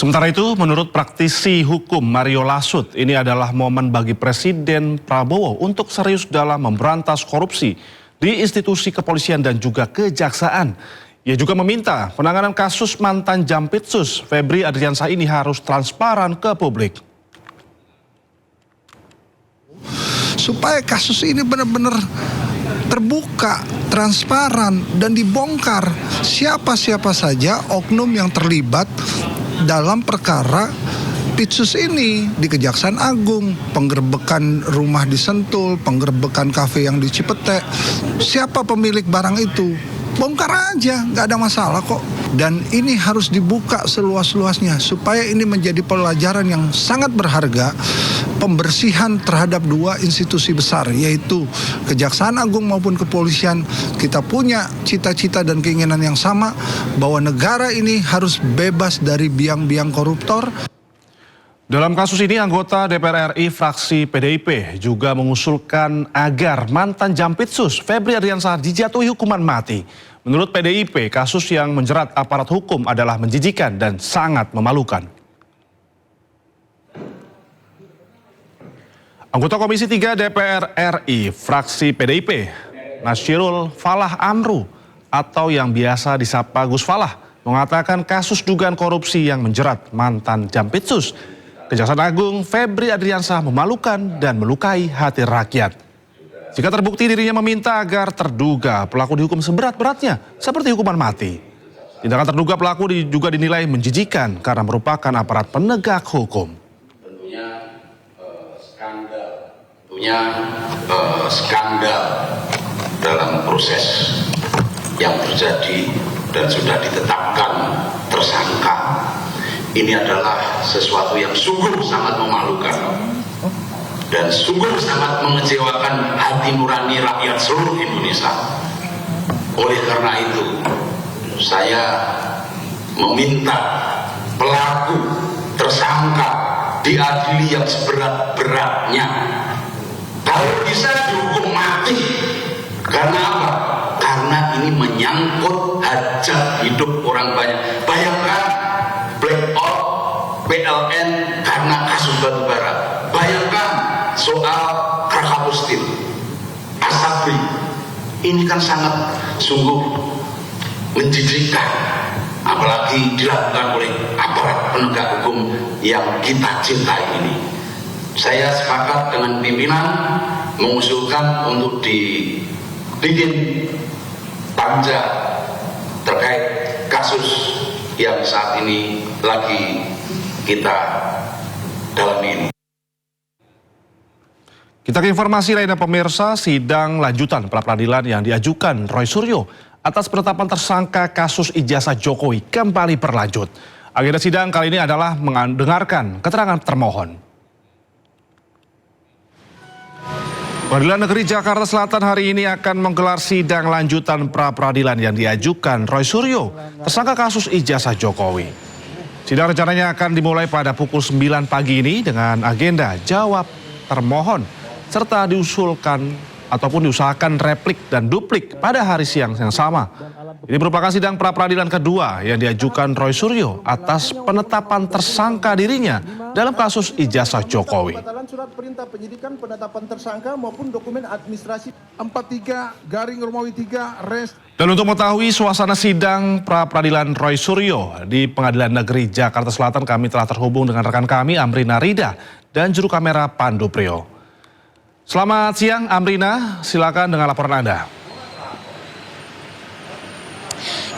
Sementara itu, menurut praktisi hukum Mario Lasut, ini adalah momen bagi Presiden Prabowo untuk serius dalam memberantas korupsi di institusi kepolisian dan juga kejaksaan. Ia juga meminta penanganan kasus mantan Jampitsus Febri Adriansah ini harus transparan ke publik. Supaya kasus ini benar-benar terbuka, transparan, dan dibongkar siapa-siapa saja oknum yang terlibat dalam perkara Pitsus ini di Kejaksaan Agung, penggerbekan rumah di Sentul, penggerbekan kafe yang di Cipete. Siapa pemilik barang itu? Bongkar aja, nggak ada masalah kok. Dan ini harus dibuka seluas-luasnya supaya ini menjadi pelajaran yang sangat berharga, pembersihan terhadap dua institusi besar, yaitu Kejaksaan Agung maupun kepolisian. Kita punya cita-cita dan keinginan yang sama bahwa negara ini harus bebas dari biang-biang koruptor. Dalam kasus ini, anggota DPR RI fraksi PDIP juga mengusulkan agar mantan Jampitsus Febri Adriansah dijatuhi hukuman mati. Menurut PDIP, kasus yang menjerat aparat hukum adalah menjijikan dan sangat memalukan. Anggota Komisi 3 DPR RI fraksi PDIP, Nasyirul Falah Amru atau yang biasa disapa Gus Falah, mengatakan kasus dugaan korupsi yang menjerat mantan Jampitsus Kejaksaan Agung Febri Adriansah memalukan dan melukai hati rakyat. Jika terbukti, dirinya meminta agar terduga pelaku dihukum seberat-beratnya seperti hukuman mati. Tindakan terduga pelaku juga dinilai menjijikan karena merupakan aparat penegak hukum. Skandal dalam proses yang terjadi dan sudah ditetapkan tersangka. Ini adalah sesuatu yang sungguh sangat memalukan dan sungguh sangat mengecewakan hati nurani rakyat seluruh Indonesia. Oleh karena itu, saya meminta pelaku tersangka diadili yang seberat-beratnya. Kalau bisa dihukum mati. Karena apa? Karena ini menyangkut hajat hidup orang banyak. Bayangkan blackout PLN karena kasus batubara. Bayangkan soal Krakatau Steel, Asabri. Ini kan sangat sungguh menjijikkan, apalagi dilakukan oleh aparat penegak hukum yang kita cintai ini. Saya sepakat dengan pimpinan mengusulkan untuk dibikin panja terkait kasus yang saat ini lagi kita dalami ini. Kita ke informasi lainnya pemirsa, sidang lanjutan pra-peradilan yang diajukan Roy Suryo atas penetapan tersangka kasus ijazah Jokowi kembali berlanjut. Agenda sidang kali ini adalah mendengarkan keterangan termohon. Pengadilan Negeri Jakarta Selatan hari ini akan menggelar sidang lanjutan pra-peradilan yang diajukan Roy Suryo, tersangka kasus ijazah Jokowi. Sidang rencananya akan dimulai pada pukul 9 pagi ini dengan agenda jawab termohon, serta diusahakan replik dan duplik pada hari siang yang sama. Ini merupakan sidang pra-peradilan kedua yang diajukan Roy Suryo atas penetapan tersangka dirinya dalam kasus ijazah Jokowi. Surat perintah penyidikan penetapan tersangka maupun dokumen administrasi 43/3 res. Dan untuk mengetahui suasana sidang pra-peradilan Roy Suryo di Pengadilan Negeri Jakarta Selatan, kami telah terhubung dengan rekan kami Amrina Rida dan juru kamera Pandu Priyo. Selamat siang Amrina, silakan dengan laporan Anda.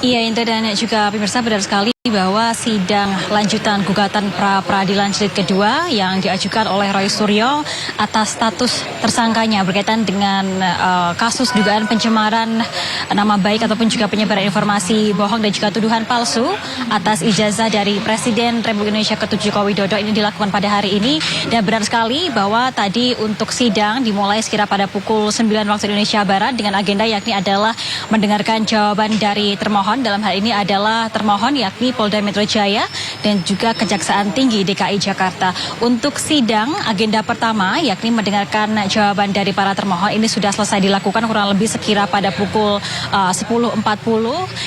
Iya, Indra dan juga pemirsa, benar sekali bahwa sidang lanjutan gugatan pra-peradilan jilid kedua yang diajukan oleh Roy Suryo atas status tersangkanya berkaitan dengan kasus dugaan pencemaran nama baik ataupun juga penyebaran informasi bohong dan juga tuduhan palsu atas ijazah dari Presiden Republik Indonesia ke-7 Joko Widodo ini dilakukan pada hari ini. Dan benar sekali bahwa tadi untuk sidang dimulai sekira pada pukul 9 waktu Indonesia Barat dengan agenda yakni adalah mendengarkan jawaban dari termohon. Dalam hal ini adalah termohon yakni Polda Metro Jaya dan juga Kejaksaan Tinggi DKI Jakarta. Untuk sidang agenda pertama yakni mendengarkan jawaban dari para termohon ini sudah selesai dilakukan kurang lebih sekira pada pukul 10.40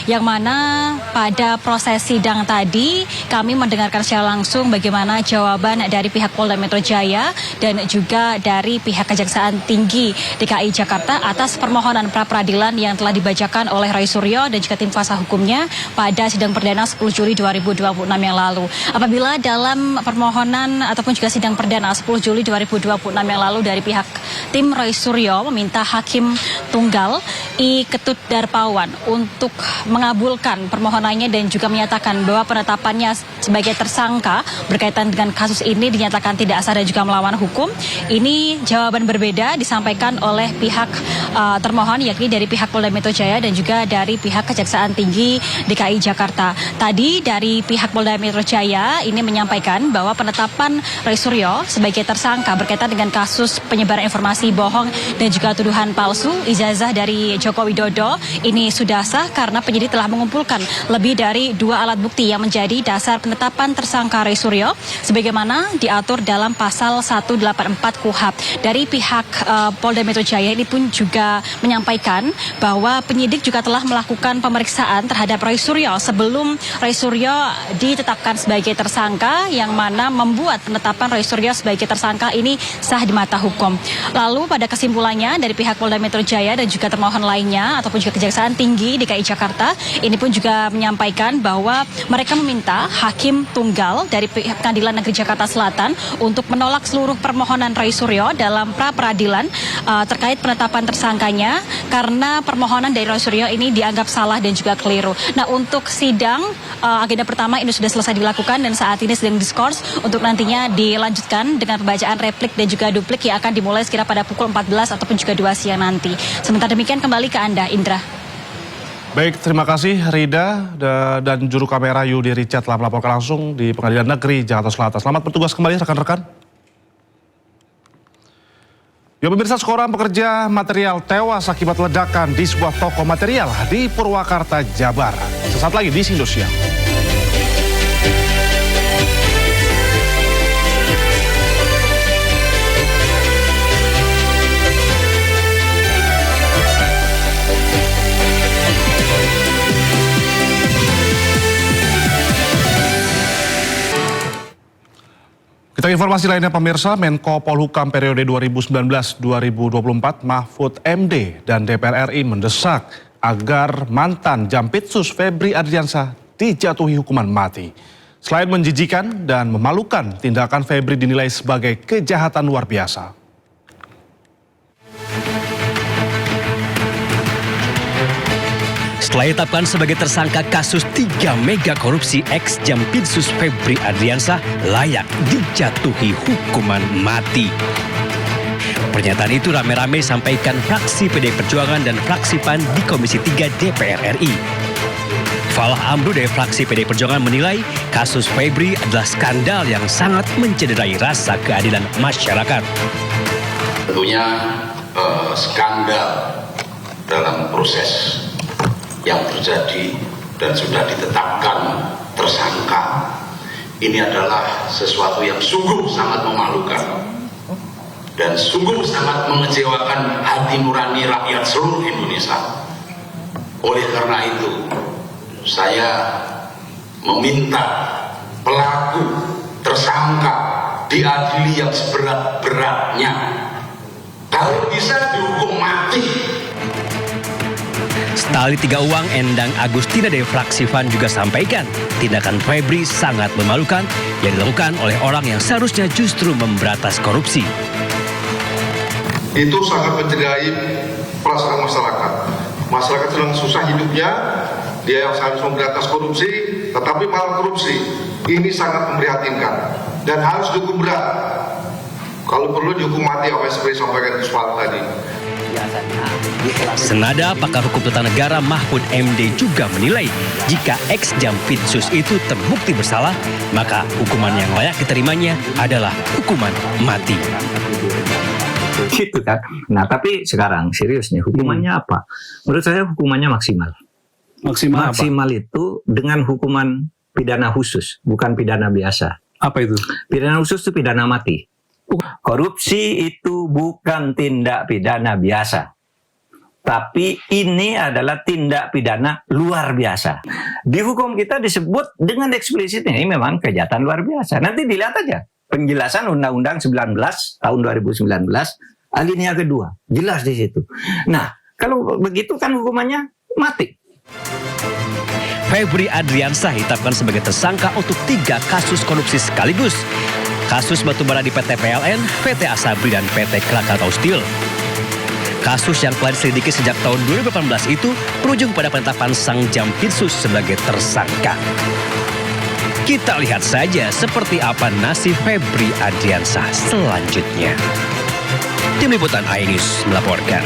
yang mana pada proses sidang tadi kami mendengarkan secara langsung bagaimana jawaban dari pihak Polda Metro Jaya dan juga dari pihak Kejaksaan Tinggi DKI Jakarta atas permohonan pra-peradilan yang telah dibacakan oleh Roy Suryo dan juga tim kuasa hukumnya pada sidang perdana 10 Juli 2026 yang lalu. Apabila dalam permohonan ataupun juga sidang perdana 10 Juli 2026 yang lalu dari pihak tim Roy Suryo meminta Hakim Tunggal I Ketut Darpawan untuk mengabulkan permohonannya dan juga menyatakan bahwa penetapannya sebagai tersangka berkaitan dengan kasus ini dinyatakan tidak sah dan juga melawan hukum. Ini jawaban berbeda disampaikan oleh pihak termohon yakni dari pihak Polda Metro Jaya dan juga dari pihak Kejaksaan Tinggi DKI Jakarta. Tadi dari pihak Polda Metro Jaya ini menyampaikan bahwa penetapan Roy Suryo sebagai tersangka berkaitan dengan kasus penyebaran informasi bohong dan juga tuduhan palsu ijazah dari Joko Widodo ini sudah sah karena penyidik telah mengumpulkan lebih dari 2 alat bukti yang menjadi dasar penetapan tersangka Roy Suryo sebagaimana diatur dalam pasal 184 KUHP. Dari pihak Polda Metro Jaya ini pun juga menyampaikan bahwa penyidik juga telah melakukan pemeriksaan terhadap Roy Suryo sebelum Roy Suryo ditetapkan sebagai tersangka yang mana membuat penetapan Roy Suryo sebagai tersangka ini sah di mata hukum. Lalu pada kesimpulannya dari pihak Polda Metro Jaya dan juga termohon lainnya ataupun juga Kejaksaan Tinggi DKI Jakarta ini pun juga menyampaikan bahwa mereka meminta Hakim Tunggal dari pihak Pengadilan Negeri Jakarta Selatan untuk menolak seluruh permohonan Roy Suryo dalam pra-peradilan terkait penetapan tersangkanya karena permohonan dari Roy Suryo ini dianggap salah dan juga keliru. Nah, untuk sidang agenda pertama ini sudah selesai dilakukan dan saat ini sedang diskors untuk nantinya dilanjutkan dengan pembacaan replik dan juga duplik yang akan dimulai sekira pada pukul 14 ataupun juga 2 siang nanti. Sementara demikian kembali ke Anda, Indra. Baik, terima kasih Rida dan juru kamera Yudi Richard telah melaporkan langsung di Pengadilan Negeri Jakarta Selatan. Selamat bertugas kembali rekan-rekan. Ya pemirsa, seorang pekerja material tewas akibat ledakan di sebuah toko material di Purwakarta, Jabar. Sesaat lagi di Indosiar. Kita informasi lainnya pemirsa, Menko Polhukam periode 2019-2024 Mahfud MD dan DPR RI mendesak agar mantan Jampitsus Febri Ardiansah dijatuhi hukuman mati. Selain menjijikan dan memalukan, tindakan Febri dinilai sebagai kejahatan luar biasa. Setelah ditetapkan sebagai tersangka kasus 3 mega korupsi, ex-Jampitsus Febri Ardiansah layak dijatuhi hukuman mati. Pernyataan itu rame-rame disampaikan fraksi PDI Perjuangan dan fraksi PAN di Komisi 3 DPR RI. Falah Amru dari fraksi PDI Perjuangan menilai kasus Febri adalah skandal yang sangat mencederai rasa keadilan masyarakat. Tentunya skandal dalam proses yang terjadi dan sudah ditetapkan tersangka ini adalah sesuatu yang sungguh sangat memalukan dan sungguh sangat mengecewakan hati nurani rakyat seluruh Indonesia. Oleh karena itu saya meminta pelaku tersangka diadili yang seberat-beratnya, kalau bisa dihukum mati. Stali Tiga Uang Endang Agustina dari fraksi PAN juga sampaikan tindakan Febri sangat memalukan yang dilakukan oleh orang yang seharusnya justru memberantas korupsi. Itu sangat mencederai perasaan masyarakat. Masyarakat sedang susah hidupnya, dia yang seharusnya memberantas korupsi, tetapi malah korupsi. Ini sangat memprihatinkan dan harus dihukum berat. Kalau perlu dihukum mati, apa yang seperti sampaikan Kuswal tadi. Senada pakar hukum tata negara Mahfud MD juga menilai jika ex-Jampitsus itu terbukti bersalah, maka hukuman yang layak diterimanya adalah hukuman mati. Gitu kan. Nah, tapi sekarang serius nih, hukumannya apa? Menurut saya hukumannya maksimal. Maksimal itu dengan hukuman pidana khusus, bukan pidana biasa. Apa itu? Pidana khusus itu pidana mati. Korupsi itu bukan tindak pidana biasa. Tapi ini adalah tindak pidana luar biasa. Di hukum kita disebut dengan eksplisitnya ini memang kejahatan luar biasa. Nanti dilihat aja penjelasan Undang-Undang 19 tahun 2019 alinea kedua. Jelas di situ. Nah, kalau begitu kan hukumannya mati. Febri Adriansah ditetapkan sebagai tersangka untuk 3 kasus korupsi sekaligus. Kasus batubara di PT PLN, PT Asabri, dan PT Krakatau Steel. Kasus yang telah diselidiki sejak tahun 2018 itu berujung pada penetapan sang Jampitsus sebagai tersangka. Kita lihat saja seperti apa nasib Febri Adriansah selanjutnya. Tim Liputan iNews melaporkan.